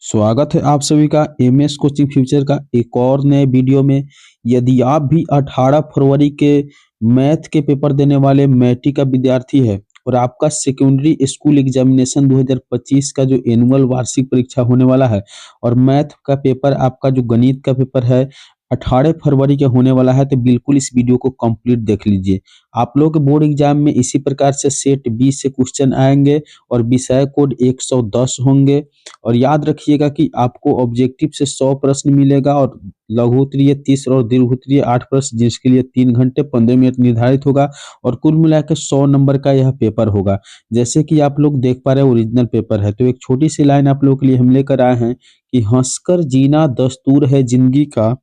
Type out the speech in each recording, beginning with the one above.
स्वागत है आप सभी का एमएस कोचिंग फ्यूचर का एक और नए वीडियो में। यदि आप भी 18 फरवरी के मैथ के पेपर देने वाले मैट्रिक का विद्यार्थी है और आपका सेकेंडरी स्कूल एग्जामिनेशन 2025 का जो एनुअल वार्षिक परीक्षा होने वाला है और मैथ का पेपर आपका जो गणित का पेपर है 18 फरवरी के होने वाला है, तो बिल्कुल इस वीडियो को कंप्लीट देख लीजिए। आप लोग के बोर्ड एग्जाम में इसी प्रकार से सेट बी से क्वेश्चन आएंगे और विषय कोड 110 होंगे। और याद रखिएगा कि आपको ऑब्जेक्टिव से 100 प्रश्न मिलेगा और लघु उत्तरीय 30 और दीर्घ उत्तरीय 8 प्रश्न, जिसके लिए 3 घंटे 15 मिनट निर्धारित होगा और कुल मिलाकर 100 नंबर का यह पेपर होगा। जैसे कि आप लोग देख पा रहे हैं ओरिजिनल पेपर है, तो एक छोटी सी लाइन आप लोगों के लिए हम लेकर आए हैं कि हंसकर जीना दस्तूर है जिंदगी का,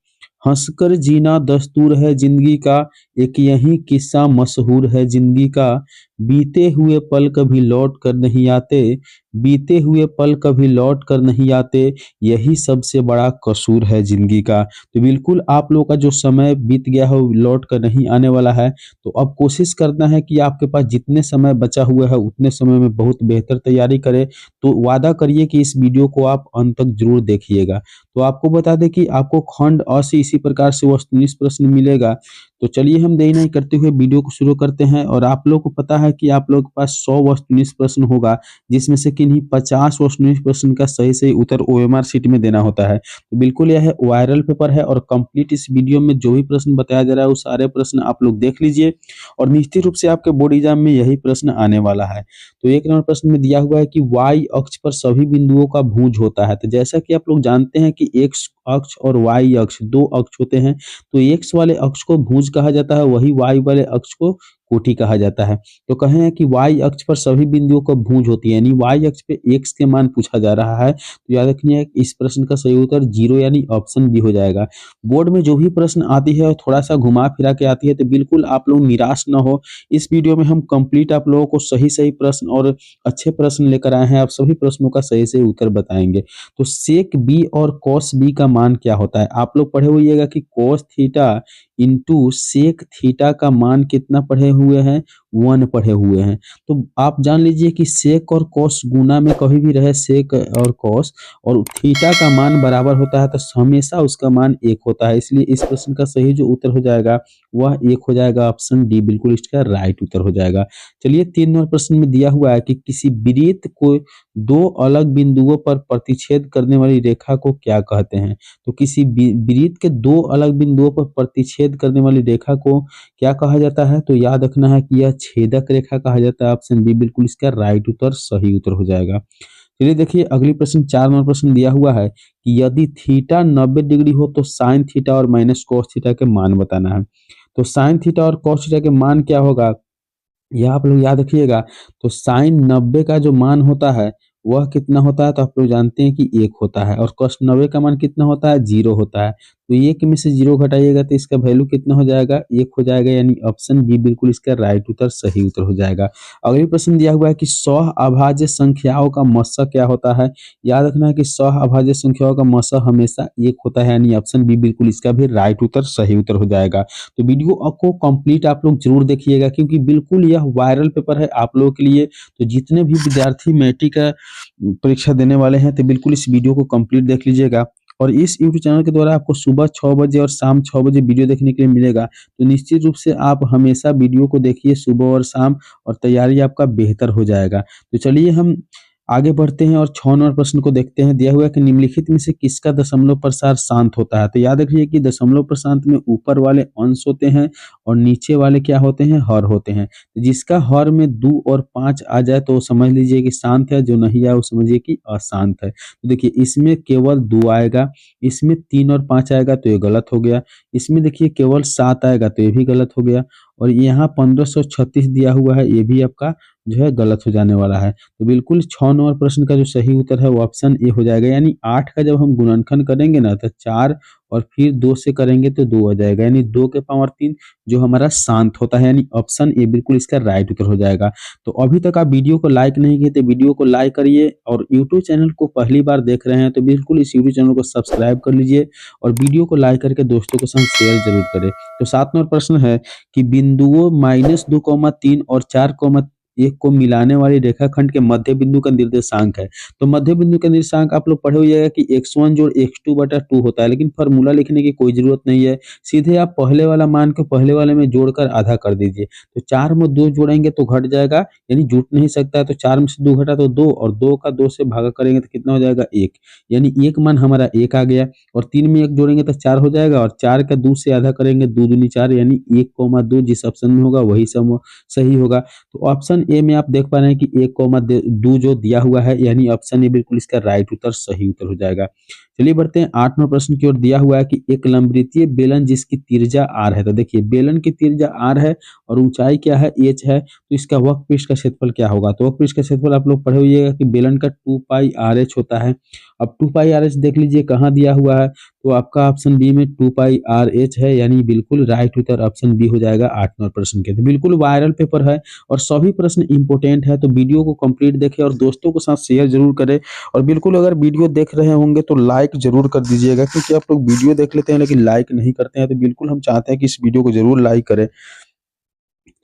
हंसकर जीना दस्तूर है जिंदगी का, एक यही किस्सा मशहूर है जिंदगी का, बीते हुए पल कभी लौट कर नहीं आते, बीते हुए पल कभी लौट कर नहीं आते, यही सबसे बड़ा कसूर है जिंदगी का। तो बिल्कुल आप लोगों का जो समय बीत गया है वो लौट कर नहीं आने वाला है। तो अब कोशिश करना है कि आपके पास जितने समय बचा हुआ है उतने समय में बहुत बेहतर तैयारी करें। तो वादा करिए कि इस वीडियो को आप अंत तक जरूर देखिएगा। तो आपको बता दें कि आपको खंड अ से इसी प्रकार से वस्तुनिष्ठ प्रश्न मिलेगा। तो चलिए हम देरी नहीं करते हुए वीडियो को शुरू करते हैं। और आप लोग को पता है कि आप लोग के पास 100 वस्तुनिष्ठ प्रश्न होगा, जिसमें से किन्हीं 50 वस्तुनिष्ठ प्रश्न का सही उत्तर ओएमआर शीट में देना होता है। तो बिल्कुल यह वायरल पेपर है और कंप्लीट इस वीडियो में जो भी प्रश्न बताया जा रहा है वो सारे प्रश्न आप लोग देख लीजिए और निश्चित रूप से आपके बोर्ड एग्जाम में यही प्रश्न आने वाला है। तो एक नंबर प्रश्न में दिया हुआ है कि वाई अक्ष पर सभी बिंदुओं का भुज होता है। तो जैसा कि आप लोग जानते हैं कि एक्स अक्ष और वाई अक्ष दो अक्ष होते हैं। तो एक्स वाले अक्ष को भुज कहा जाता है, वही वाई वाले अक्ष को कोटि कहा जाता है। तो कहे हैं कि वाई अक्ष पर सभी बिंदुओं को भुज होती है, यानी वाई अक्ष पे एक्स के मान पूछा जा रहा है। तो याद रखिए इस प्रश्न का सही उत्तर 0 यानी ऑप्शन बी हो जाएगा। बोर्ड में जो भी प्रश्न आती है थोड़ा सा घुमा फिरा के आती है, तो बिल्कुल आप लोग निराश न हो। इस वीडियो में हम कंप्लीट आप लोगों को सही प्रश्न और अच्छे प्रश्न लेकर आए हैं। आप सभी प्रश्नों का सही उत्तर बताएंगे। तो सेक बी और कॉस बी का मान क्या होता है? आप लोग पढ़े होइएगा कि cos theta into sec theta का मान कितना पढ़े हुए हैं? 1 पढ़े हुए हैं। तो आप जान लीजिए कि सेक और कॉस गुना में कभी भी रहे सेक और कॉस और थीटा का मान बराबर होता है तो हमेशा उसका मान 1 होता है। इसलिए इस प्रश्न का सही जो उत्तर हो जाएगा वह 1 हो जाएगा, ऑप्शन डी बिल्कुल इसका राइट उत्तर हो जाएगा। चलिए 3 नंबर प्रश्न में दिया हुआ है कि किसी वृत्त को दो अलग बिंदुओं पर प्रतिच्छेद करने वाली रेखा को क्या कहते हैं? तो किसी वृत्त के दो अलग बिंदुओं पर प्रतिच्छेद करने वाली रेखा को क्या कहा जाता है? तो याद रखना है कि यह छेदक रेखा कहा जाता है। ऑप्शन बी बिल्कुल इसका राइट उत्तर सही उत्तर हो जाएगा। चलिए देखिए अगली प्रश्न 4 नंबर प्रश्न दिया हुआ है कि यदि थीटा 90 डिग्री हो तो साइन थीटा और माइनस कॉस थीटा के मान बताना है। तो साइन थीटा और कॉस थीटा के मान क्या होगा, यह आप लोग याद रखिएगा। तो साइन 90 का जो मान होता है वह कितना होता है? तो आप लोग जानते हैं कि 1 होता है। और कॉस 90 का मान कितना होता है? 0 होता है। तो 1 में से 0 घटाइएगा तो इसका वैल्यू कितना हो जाएगा? 1 हो जाएगा, यानी ऑप्शन बी बिल्कुल इसका राइट उत्तर सही उत्तर हो जाएगा। अगली प्रश्न दिया हुआ है कि सह-अभाज्य संख्याओं का मस्सा क्या होता है? याद रखना है कि सह-अभाज्य संख्याओं का मस्सा हमेशा 1 होता है, यानी ऑप्शन बी बिल्कुल इसका भी राइट उत्तर सही उत्तर हो जाएगा। तो वीडियो को कंप्लीट आप लोग जरूर देखिएगा, क्योंकि बिल्कुल यह वायरल पेपर है आप लोगों के लिए। तो जितने भी विद्यार्थी मैट्रिक का परीक्षा देने वाले हैं तो बिल्कुल इस वीडियो को कंप्लीट देख लीजिएगा। और इस यूट्यूब चैनल के द्वारा आपको सुबह 6 बजे और शाम 6 बजे वीडियो देखने के लिए मिलेगा। तो निश्चित रूप से आप हमेशा वीडियो को देखिए सुबह और शाम, और तैयारी आपका बेहतर हो जाएगा। तो चलिए हम आगे बढ़ते हैं और 6 नंबर प्रश्न को देखते हैं। दिया हुआ है कि निम्नलिखित में से किसका दशमलव प्रसार शांत होता है? तो याद रखिए कि दशमलव प्रशांत में ऊपर वाले अंश होते हैं और नीचे वाले क्या होते हैं? हर होते हैं। तो जिसका हर में 2 और 5 आ जाए तो समझ लीजिए कि शांत है, जो नहीं आए वो समझिए कि अशांत है। तो देखिए इसमें केवल 2 आएगा, इसमें 3 और 5 आएगा तो ये गलत हो गया, इसमें देखिए केवल 7 आएगा तो ये भी गलत हो गया, और यहाँ 1536 दिया हुआ है ये भी आपका जो है गलत हो जाने वाला है। तो बिल्कुल 6 नंबर प्रश्न का जो सही उत्तर है वो ऑप्शन ए हो जाएगा। यानी 8 का जब हम गुणनखंड करेंगे ना तो 4 और फिर 2 से करेंगे तो 2 आ जाएगा, यानी 2 के पावर 3 जो हमारा शांत होता है, यानी ऑप्शन ए बिल्कुल इसका राइट उत्तर हो जाएगा। तो अभी तक आप वीडियो को लाइक नहीं किए तो वीडियो को लाइक करिए, और यूट्यूब चैनल को पहली बार देख रहे हैं तो बिल्कुल इस यूट्यूब चैनल को सब्सक्राइब कर लीजिए और वीडियो को लाइक करके दोस्तों के साथ शेयर जरूर करें। तो 7 नंबर प्रश्न है कि बिंदुओं -2, 3 और 4, एक को मिलाने वाली रेखाखंड के मध्य बिंदु का निर्देशांक है। तो मध्य बिंदु का निर्देशांक आप लोग पढ़े होइएगा कि x1 जोड़ x2 बटा 2 होता है, लेकिन फॉर्मूला लिखने की कोई ज़रूरत नहीं है। सीधे आप पहले वाला मान को पहले वाले में जोड़कर आधा कर दीजिए। तो 4 में 2 जोड़ेंगे तो घट जाएगा, यानी जुट नहीं सकता है, तो 4 में से 2 घटा तो 2 और 2 का 2 से भागा करेंगे तो कितना हो जाएगा 1, यानी 1 मान हमारा 1 आ गया। और 3 में 1 जोड़ेंगे तो 4 हो जाएगा और 4 का 2 से आधा करेंगे 2 दूनी 4, यानी 1,2 जिस ऑप्शन में होगा वही सही होगा। तो ऑप्शन ए में आप देख पा रहे हैं कि 1,2 जो दिया हुआ है, यानी ऑप्शन ए बिल्कुल इसका राइट उत्तर सही उत्तर हो जाएगा। चलिए बढ़ते हैं 8 नंबर प्रश्न की ओर। दिया हुआ है कि एक लंबवृत्तीय बेलन जिसकी त्रिज्या r है। तो देखिए बेलन की त्रिज्या r है और ऊंचाई क्या है h है, तो इसका वक्रपृष्ठ का क्षेत्रफल क्या होगा। तो वक्रपृष्ठ का क्षेत्रफल आप लोग पढ़े होइएगा कि बेलन का 2 पाई RH होता है। अब 2 पाई RH देख लीजिए कहाँ दिया हुआ है, तो आपका ऑप्शन बी में 2 पाई RH है, यानी बिल्कुल राइट उत्तर ऑप्शन बी हो जाएगा 8 नंबर प्रश्न के। तो बिल्कुल वायरल पेपर है और सभी प्रश्न इंपोर्टेंट है, तो वीडियो को कंप्लीट देखें और दोस्तों के साथ शेयर जरूर करें। और बिल्कुल अगर वीडियो देख रहे होंगे तो लाइक जरूर कर दीजिएगा, क्योंकि आप लोग वीडियो देख लेते हैं लेकिन लाइक नहीं करते हैं, तो बिल्कुल हम चाहते हैं कि इस वीडियो को जरूर लाइक करें।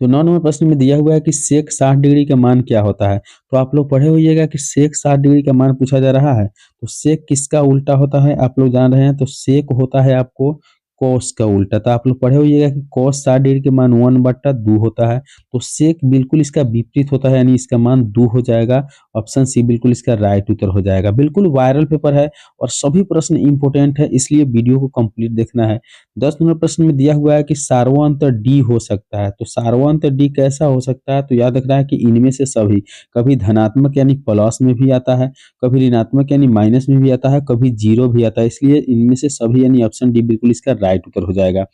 तो 9 नंबर प्रश्न में दिया हुआ है कि सेक 60 डिग्री का मान क्या होता है। तो आप लोग पढ़े होइएगा कि सेक 60 डिग्री का मान पूछा जा रहा है। तो सेक किसका उल्टा होता है आप लोग जान रहे हैं, तो सेक होता है आपको कॉस का उल्टा। तो आप लोग पढ़े होइएगा कि कॉस 60 डिग्री के मान 1/2 होता है। तो सेक बिल्कुल इसका विपरीत होता है, यानी इसका मान 2 हो जाएगा। ऑप्शन सी बिल्कुल इसका राइट उत्तर हो जाएगा। बिल्कुल वायरल पेपर है और सभी प्रश्न इंपोर्टेंट है, इसलिए वीडियो को कंप्लीट देखना है। 10 नंबर प्रश्न में दिया हुआ है कि सार्वअंतर डी हो सकता है। तो सार्वअंतर डी कैसा हो सकता है, तो याद रखना है कि इनमें से सभी, कभी धनात्मक यानी प्लस में भी आता है, कभी ऋणात्मक यानी माइनस में भी आता है, कभी जीरो भी आता है, इसलिए इनमें से सभी यानी ऑप्शन डी बिल्कुल इसका राइट उत्तर हो जाएगा।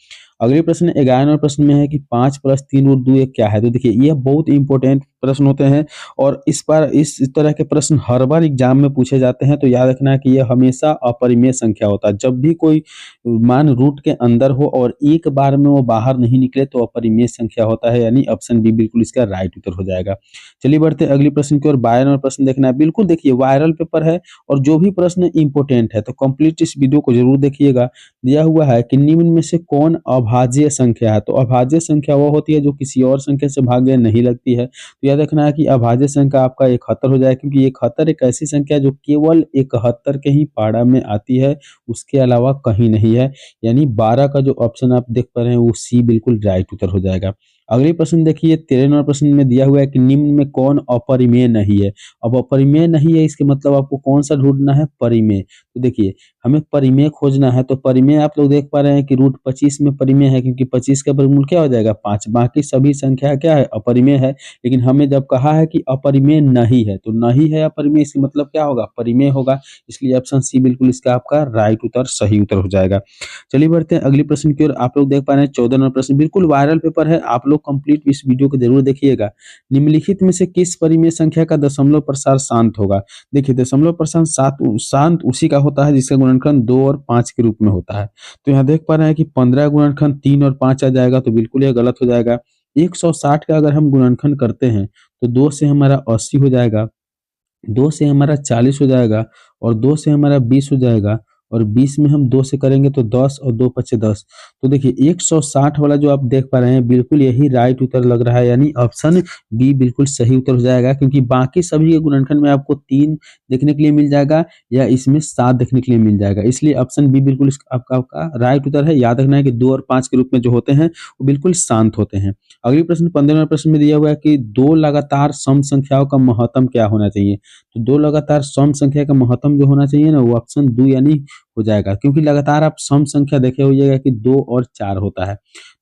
अगले प्रश्न 11 नंबर प्रश्न में है कि 5 + 3 √ 2 क्या है। तो देखिए यह बहुत इंपॉर्टेंट प्रश्न होते हैं और इस बार इस तरह के प्रश्न हर बार एग्जाम में पूछे जाते हैं। तो याद रखना है कि यह हमेशा अपरिमेय संख्या होता है। जब भी कोई मान रूट के अंदर हो और एक बार में वो बाहर नहीं निकले तो अपरिमेय संख्या होता है, यानी ऑप्शन बी बिल्कुल इसका राइट उत्तर हो जाएगा। चलिए बढ़ते हैं अगले प्रश्न की ओर। 12 नंबर प्रश्न देखना है। बिल्कुल देखिए वायरल पेपर है और जो भी प्रश्न इंपोर्टेंट है, तो कंप्लीट इस वीडियो को जरूर देखिएगा। दिया हुआ है कि निम्न में से कौन अभाज्य संख्या है। तो अभाज्य संख्या वो होती है जो किसी और संख्या से भाज्य नहीं लगती है। तो याद रखना है कि अभाज्य संख्या आपका 71 हो जाएगा, क्योंकि 71 एक ऐसी संख्या है जो केवल 71 के ही पाड़ा में आती है, उसके अलावा कहीं नहीं है। यानी 12 का जो ऑप्शन आप देख पा रहे हैं वो सी बिल्कुल राइट उत्तर हो जाएगा। अगले प्रश्न देखिए 13 नंबर प्रश्न में दिया हुआ है कि निम्न में कौन अपरिमेय नहीं है। अब अपरिमेय नहीं है इसके मतलब आपको कौन सा ढूंढना है, परिमेय। तो देखिए हमें परिमेय खोजना है, तो परिमेय आप लोग देख पा रहे हैं कि √25 में परिमेय है, क्योंकि 25 का वर्गमूल क्या हो जाएगा 5। बाकी सभी संख्या क्या है, अपरिमेय है। लेकिन हमें जब कहा है कि अपरिमेय नहीं है, तो नहीं है अपरिमेय, इसका मतलब क्या होगा, परिमेय होगा। इसलिए ऑप्शन सी बिल्कुल इसका आपका राइट उत्तर सही उत्तर हो जाएगा। चलिए बढ़ते हैं अगले प्रश्न की ओर। आप लोग देख पा रहे हैं 14 नंबर प्रश्न, बिल्कुल वायरल पेपर है, आप लोग कंप्लीट इस वीडियो को जरूर देखिएगा। निम्नलिखित में से किस परिमेय संख्या का दशमलव प्रसार शांत होगा। देखिए दशमलव प्रसार शांत उसी का होता है जिसका गुणनखंड 2 और 5 के रूप में होता है। तो यहाँ देख पा रहे हैं कि 15 गुणनखंड 3 और 5 आ जाएगा, तो बिल्कुल यह गलत हो जाएगा। 160 का अगर हम गुणनखंड करते हैं तो 2 से हमारा 80 हो जाएगा, 2 से हमारा 40 हो जाएगा और 2 से हमारा 20 हो जाएगा और 20 में हम 2 से करेंगे तो 10 और 2 पचे 10। तो देखिए 160 वाला जो आप देख पा रहे हैं बिल्कुल यही राइट उत्तर लग रहा है, यानी ऑप्शन बी बिल्कुल सही उत्तर हो जाएगा, क्योंकि बाकी सभी के गुणनखंड में आपको 3 देखने के लिए मिल जाएगा या इसमें 7 देखने के लिए मिल जाएगा। इसलिए ऑप्शन बी बिल्कुल आपका राइट उत्तर है। याद रखना है कि 2 और 5 के रूप में जो होते हैं वो बिल्कुल शांत होते हैं। अगली प्रश्न 15 नंबर प्रश्न में दिया हुआ है कि 2 लगातार सम संख्याओं का महत्तम क्या होना चाहिए। तो 2 लगातार सम संख्या का महत्तम जो होना चाहिए ना, वो ऑप्शन 2 यानी हो जाएगा, क्योंकि लगातार आप सम संख्या देखे होइएगा कि 2 और 4 होता है।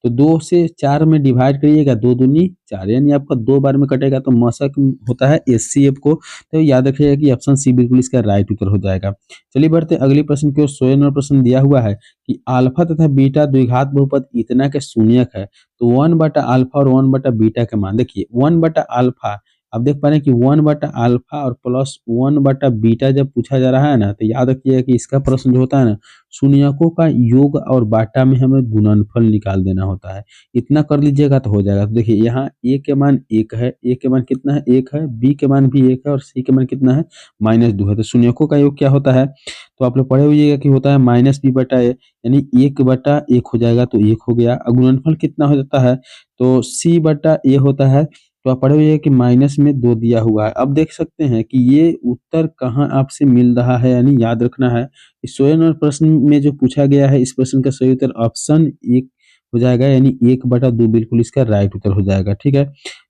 तो 2 से 4 में डिवाइड करिएगा, 2 दूनी 4, यानी आपका 2 बार में कटेगा तो मशक होता है एचसीएफ को। तो याद रखिएगा कि ऑप्शन सी बिल्कुल इसका राइट उत्तर हो जाएगा। चलिए बढ़ते अगले प्रश्न की ओर। 16 नंबर प्रश्न दिया हुआ है कि अल्फा तथा बीटा द्विघात बहुपद इतना के शून्यक है। तो 1/अल्फा और 1/बीटा का मान देखिए 1/अल्फा आप देख पा रहे हैं कि 1/अल्फा और प्लस 1/बीटा जब पूछा जा रहा है ना, तो याद रखिएगा कि इसका प्रश्न जो होता है ना, शून्यकों का योग और बाटा में हमें गुणनफल निकाल देना होता है। इतना कर लीजिएगा तो हो जाएगा। तो देखिए यहाँ ए के मान 1 है, ए के मान कितना है 1 है, बी के मान भी 1 है और सी के मान कितना है -2 है। तो शून्यकों का योग क्या होता है, तो आप लोग पढ़े हुइएगा कि होता है -b/a, यानी 1/1 हो जाएगा, तो 1 हो गया। गुणनफल कितना हो जाता है, तो c/a होता है तो आप पढ़े हुए हैं कि माइनस में 2 दिया हुआ है। अब देख सकते हैं कि ये उत्तर कहाँ आपसे मिल रहा है, यानी याद रखना है। इस 100 नंबर प्रश्न में जो पूछा गया है, इस प्रश्न का सही उत्तर ऑप्शन 1 हो जाएगा, यानी 1/2 बिल्कुल इसका राइट उत्तर हो जाएगा। ठीक है,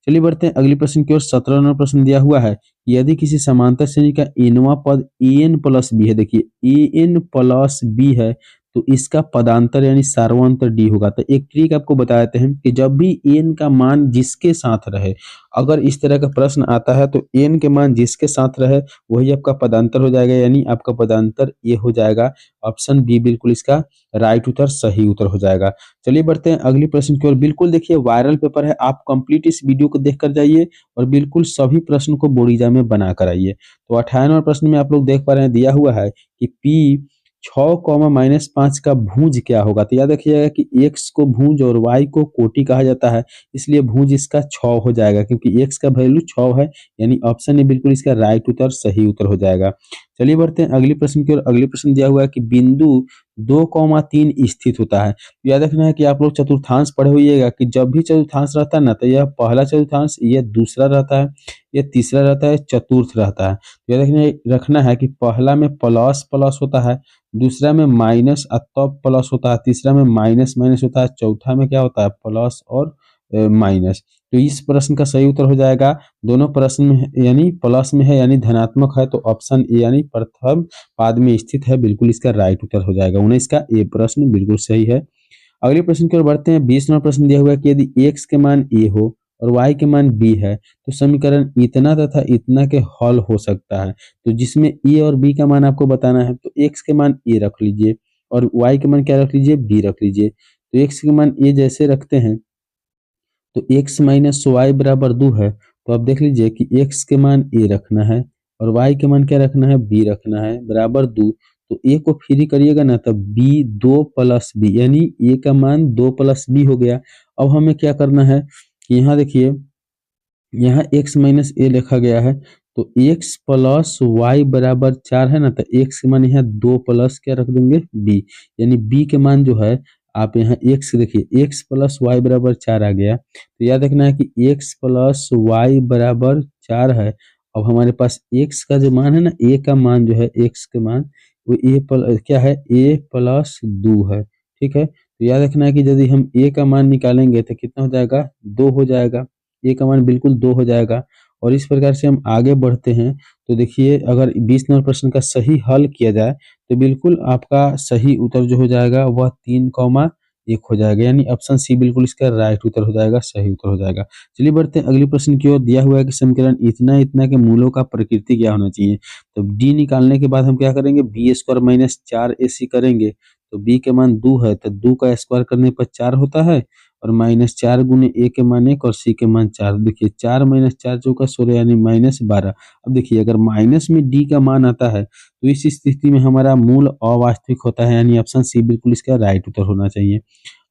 चलिए बढ़ते हैं अगली प्रश्न की ओर। 17 नंबर प्रश्न दिया हुआ है, यदि किसी समांतर श्रेणी का nवां पद an प्लस बी है, देखिए an प्लस बी है, तो इसका पदांतर यानी सार्वंतर डी होगा। तो एक ट्रिक आपको बता देते हैं कि जब भी n का मान जिसके साथ रहे, अगर इस तरह का प्रश्न आता है तो n के मान जिसके साथ रहे वही आपका पदांतर हो जाएगा, यानी आपका पदांतर ये हो जाएगा। ऑप्शन बी बिल्कुल इसका राइट उत्तर, सही उत्तर हो जाएगा। चलिए बढ़ते हैं अगली प्रश्न की ओर। बिल्कुल देखिए वायरल पेपर है, आप कंप्लीट इस वीडियो को देख कर जाइए और बिल्कुल सभी प्रश्न को बोर्ड एग्जाम में बना कर आइए। तो 98वां प्रश्न में आप लोग देख पा रहे हैं, दिया हुआ है कि p 6, -5 का भुज क्या होगा। तो याद रखिएगा कि x को भुज और y को कोटि कहा जाता है, इसलिए भुज इसका 6 हो जाएगा, क्योंकि x का वैल्यू 6 है, यानी ऑप्शन ए बिल्कुल इसका राइट उत्तर, सही उत्तर हो जाएगा। चलिए बढ़ते हैं अगली प्रश्न की ओर। अगली प्रश्न दिया हुआ है कि बिंदु 2, 3 स्थित होता है। तो याद रखना है कि आप लोग चतुर्थांश पढ़े होइएगा कि जब भी चतुर्थांश रहता है ना, तो यह पहला चतुर्थांश, यह दूसरा रहता है, यह तीसरा रहता है, चतुर्थ रहता है। तो याद रखना है कि पहला में प्लस प्लस होता है, दूसरा में माइनस तब प्लस होता है, तीसरा में माइनस माइनस होता है, चौथा में क्या होता है, प्लस और माइनस। तो इस प्रश्न का सही उत्तर हो जाएगा, दोनों प्रश्न में यानी प्लस में है, यानी धनात्मक है, तो ऑप्शन ए यानी प्रथम पाद में स्थित है, बिल्कुल इसका राइट उत्तर हो जाएगा। 19 का ए प्रश्न बिल्कुल सही है। अगले प्रश्न की ओर बढ़ते हैं। 20 नंबर प्रश्न दिया हुआ है कि यदि x के मान a हो और y के मान b है, तो समीकरण इतना तथा इतना के हल हो सकता है। तो जिसमें a और b का मान आपको बताना है, तो x के मान a रख लीजिए और y के मान क्या रख लीजिए, b रख लीजिए। तो x के मान a जैसे रखते हैं तो x माइनस वाई बराबर 2 है, तो आप देख लीजिए कि x के मान a रखना है और y के मान क्या रखना है, b रखना है, बराबर 2। तो a को फ्री करिएगा ना, तब b 2 प्लस b, यानी a का मान 2 प्लस b हो गया। अब हमें क्या करना है कि यहाँ देखिए, यहाँ x माइनस a लिखा गया है, तो x प्लस वाई बराबर 4 है ना, तो x के मान यहाँ 2 प्लस क्या रख देंगे, b, यानी b के मान जो है आप यहाँ x देखिए, x प्लस वाई बराबर 4 आ गया। तो याद रखना है कि x प्लस वाई बराबर 4 है। अब हमारे पास x का जो मान है ना, a का मान जो है, x के मान वो क्या है, a प्लस 2 है। ठीक है, तो याद रखना है कि यदि हम a का मान निकालेंगे तो कितना हो जाएगा, 2 हो जाएगा। a का मान बिल्कुल 2 हो जाएगा। और इस प्रकार से हम आगे बढ़ते हैं। तो देखिए, अगर 20 नंबर प्रश्न का सही हल किया जाए तो बिल्कुल आपका सही उत्तर जो हो जाएगा वह 3,1 हो जाएगा, यानी ऑप्शन सी बिल्कुल इसका राइट उत्तर हो जाएगा, सही उत्तर हो जाएगा। चलिए बढ़ते हैं अगली प्रश्न की ओर। दिया हुआ है कि समीकरण इतना इतना के मूलों का प्रकृति क्या होना चाहिए। तो डी निकालने के बाद हम क्या करेंगे, बी स्क्वायर माइनस 4ac करेंगे। तो बी के मान 2 है, तो 2 का स्क्वायर करने पर 4 होता है, और -4 गुने ए के मान 1 और सी के मान 4। देखिए 4 - 4 चौका 16, यानी -12। अब देखिए, अगर माइनस में डी का मान आता है तो इस स्थिति में हमारा मूल अवास्तविक होता है, यानी ऑप्शन सी बिल्कुल इसका राइट उत्तर होना चाहिए।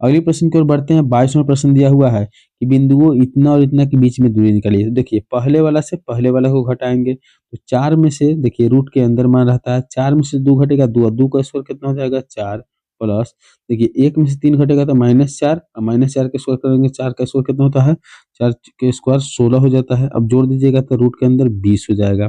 अगले प्रश्न की ओर बढ़ते हैं। 22वां प्रश्न दिया हुआ है कि बिंदुओं इतना और इतना के बीच में दूरी निकालिए। तो देखिए, पहले वाला से पहले वाला को घटाएंगे, तो 4 में से देखिए रूट के अंदर मान रहता है, 4 में से 2 घटेगा 2, और 2 का स्क्वायर कितना हो जाएगा, 4 प्लस, देखिए 1 में से 3 घटेगा तो -4, और -4 का स्क्वायर करेंगे, 4 का स्क्वायर कितना होता है, 4 के स्क्वायर 16 हो जाता है। अब जोड़ दीजिएगा तो रूट के अंदर 20 हो जाएगा।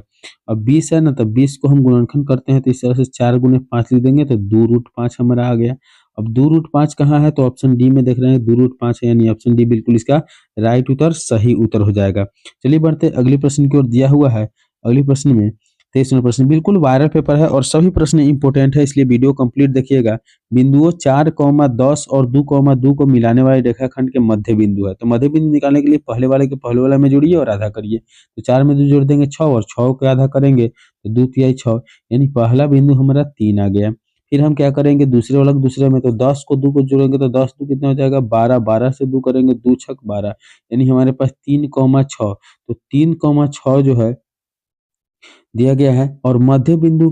अब 20 है ना, तो 20 को हम गुणनखंड करते हैं, तो इस तरह से 4 गुने 5 लिख देंगे, तो 2√5 हमारा आ गया। अब 2√5 कहाँ है, तो ऑप्शन डी में देख रहे हैं 2√5 है, यानी ऑप्शन डी बिल्कुल इसका राइट उत्तर, सही उत्तर हो जाएगा। चलिए बढ़ते अगले प्रश्न की ओर। दिया हुआ है अगले प्रश्न में 23वां प्रश्न, बिल्कुल वायरल पेपर है और सभी प्रश्न इंपोर्टेंट है, इसलिए वीडियो कंप्लीट देखिएगा। बिंदुओं 4, 10 और 2, 2 को मिलाने वाले रेखाखंड के मध्य बिंदु है। तो मध्य बिंदु निकालने के लिए पहले वाले के पहले वाला में जोड़िए और आधा करिए। तो 4 में 2 जोड़ देंगे 6, और 6 को आधा करेंगे तो 2 तिहाई 6, यानी पहला बिंदु हमारा 3 आ गया। फिर हम क्या करेंगे, दूसरे वाला को दूसरे में, तो 10 को 2 को जोड़ेंगे तो 10 2 कितना हो जाएगा, 12, 12 से 2 करेंगे 2 छक 12, यानी हमारे पास 3,6। तो 3,6 जो है दिया गया है, और मध्य बिंदु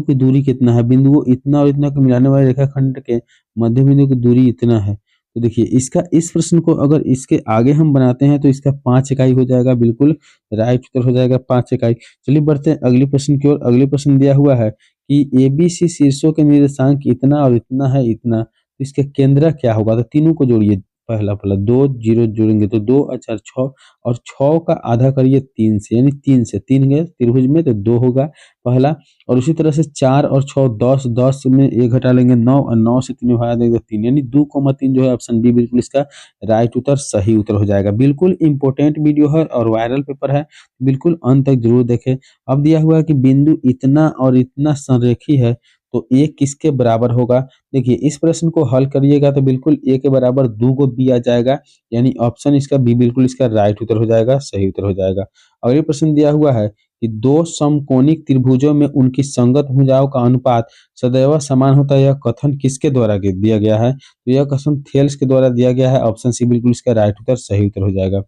की दूरी कितना है, बिंदुओं इतना और इतना को मिलाने वाले रेखाखंड के मध्य बिंदु की दूरी इतना है। तो देखिए, इसका इस प्रश्न को अगर इसके आगे हम बनाते हैं तो इसका 5 इकाई हो जाएगा, बिल्कुल राइट उत्तर हो जाएगा 5 इकाई। चलिए बढ़ते हैं अगले प्रश्न की ओर। अगले प्रश्न दिया हुआ है कि ABC शीर्षों के निर्देशांक इतना और इतना है, इतना, तो इसका केंद्र क्या होगा। तो तीनों को जोड़िए, पहला पहला 2 जीरो जोड़ेंगे तो 2 4 6 और 6 का आधा करिए 3 से, यानी 3 से 3 गए त्रिभुज में तो 2 होगा पहला। और उसी तरह से 4 और 6 10, 10 में 1 घटा लेंगे 9 और 9 से 3 भागा देंगे 3, यानी 2,3 जो है ऑप्शन बी बिल्कुल इसका राइट उत्तर सही उत्तर हो जाएगा। बिल्कुल इंपॉर्टेंट वीडियो है और वायरल पेपर है, बिल्कुल अंत तक जरूर देखें। अब दिया हुआ है कि बिंदु इतना और इतना संरेखी है तो ए किसके बराबर होगा। देखिए इस प्रश्न को हल करिएगा तो बिल्कुल ए के बराबर 2 को बी आ जाएगा, यानी ऑप्शन इसका बी बिल्कुल इसका राइट उत्तर हो जाएगा, सही उत्तर हो जाएगा। अगले प्रश्न दिया हुआ है कि दो समकोणिक त्रिभुजों में उनकी संगत भुजाओं का अनुपात सदैव समान होता है, यह कथन किसके द्वारा दिया गया है। तो यह कथन थेल्स के द्वारा दिया गया है, ऑप्शन सी बिल्कुल इसका राइट उत्तर सही उत्तर हो जाएगा।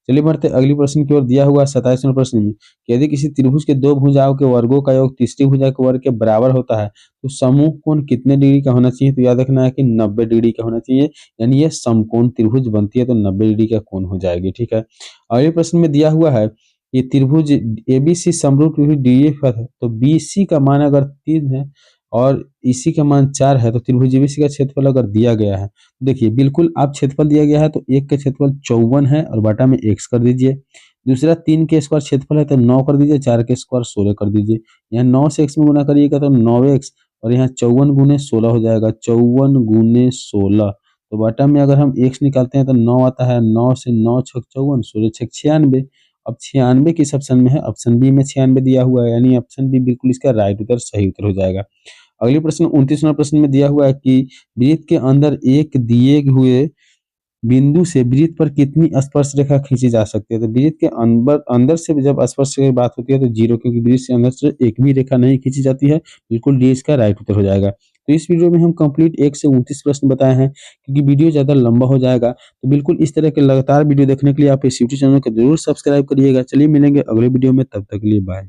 चलिए बढ़ते अगली प्रश्न की ओर। दिया हुआ 27वां प्रश्न में कि यदि किसी त्रिभुज के दो भुजाओं के वर्गों का योग तीसरी भुजा के वर्ग के बराबर होता है तो समूह कोण कितने डिग्री का होना चाहिए। तो याद रखना है कि 90 डिग्री का होना चाहिए, यानी ये समकोण त्रिभुज बनती है तो 90 डिग्री का कोण हो जाएगी। ठीक है, अगले प्रश्न में दिया हुआ है ये त्रिभुज एबीसी समरूप त्रिभुज डीएफ है तो बीसी का मान अगर 3 है और इसी का मान 4 है तो त्रिभुज एबीसी का क्षेत्रफल अगर दिया गया है, देखिए बिल्कुल आप क्षेत्रफल दिया गया है तो एक का क्षेत्रफल 54 है और बटा में x कर दीजिए। दूसरा 3 के स्क्वायर क्षेत्रफल है तो 9 कर दीजिए, 4 के स्क्वायर 16 कर दीजिए। यहाँ 9 से x में गुना करिएगा तो 9x और यहाँ 54 गुने 16 हो जाएगा, 54 गुने 16। तो बटा में अगर हम x निकालते हैं तो 9 आता है, 9 से 9 छक 54, 16 छक 96। अब 96 किस ऑप्शन में है, ऑप्शन बी में 96 दिया हुआ है, यानी ऑप्शन बी बिल्कुल इसका राइट उत्तर सही उत्तर हो जाएगा। अगले प्रश्न 29वां प्रश्न में दिया हुआ है कि वृत्त के अंदर एक दिए हुए बिंदु से वृत्त पर कितनी स्पर्श रेखा खींची जा सकती है। तो वृत्त के अंदर से जब स्पर्श की बात होती है तो 0, क्योंकि वृत्त से अंदर से एक भी रेखा नहीं खींची जाती है, बिल्कुल डी इसका राइट उत्तर हो जाएगा। तो इस वीडियो में हम कंप्लीट 1 से 29 प्रश्न बताए हैं, क्योंकि वीडियो ज़्यादा लंबा हो जाएगा तो बिल्कुल इस तरह के लगातार वीडियो देखने के लिए आप इस यूट्यूब चैनल को जरूर सब्सक्राइब करिएगा। चलिए मिलेंगे अगले वीडियो में, तब तक के लिए बाय।